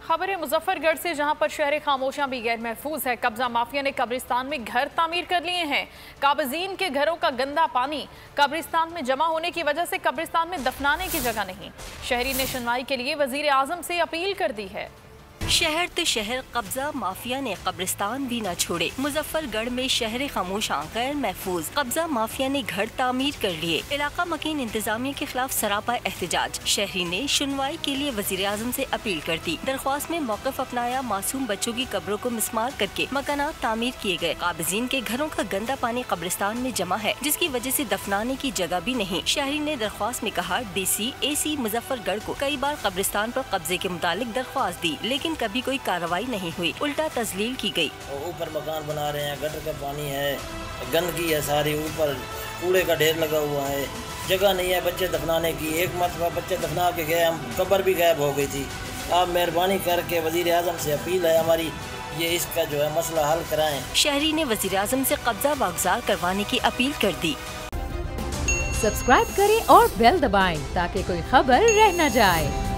खबर मुजफ्फरगढ़ से, जहां पर शहर खामोशियां भी गैर महफूज है। कब्जा माफिया ने कब्रिस्तान में घर तामीर कर लिए हैं। काबजीन के घरों का गंदा पानी कब्रिस्तान में जमा होने की वजह से कब्रिस्तान में दफनाने की जगह नहीं। शहरी ने सुनवाई के लिए वजीर आजम से अपील कर दी है। शहर तो शहर कब्जा माफिया ने कब्रिस्तान भी न छोड़े। मुजफ्फरगढ़ में शहर खामोशां गैर महफूज, कब्जा माफिया ने घर तामीर कर लिए। इलाका मकीन इंतजामिया के खिलाफ सरापा एहतजाज। शहरी ने सुनवाई के लिए वजीर आजम से अपील कर दी। दरख्वास्त में मौक़िफ़ अपनाया। मासूम बच्चों की कब्रों को मिस्मार करके मकानात तामीर किए गए। काबिजीन के घरों का गंदा पानी कब्रिस्तान में जमा है, जिसकी वजह से दफनाने की जगह भी नहीं। शहरी ने दरख्वास्त में कहा, DC AC मुजफ्फरगढ़ को कई बार कब्रिस्तान पर कब्जे के मुतालिक दरख्वास्त दी, लेकिन कभी कोई कार्रवाई नहीं हुई, उल्टा तजलील की गई। ऊपर मकान बना रहे हैं, गटर का पानी है, गंदगी है सारी, ऊपर कूड़े का ढेर लगा हुआ है, जगह नहीं है बच्चे दफनाने की। एक मरतबा बच्चे दफना के गए, हम कब्र भी गायब हो गई थी। आप मेहरबानी करके वजीर आजम से अपील है हमारी, ये इसका जो है मसला हल कराएं। शहरी ने वजीर आजम से कब्जा वागजार करवाने की अपील कर दी। सब्सक्राइब करें और बेल दबाएं ताकि कोई खबर रह न जाए।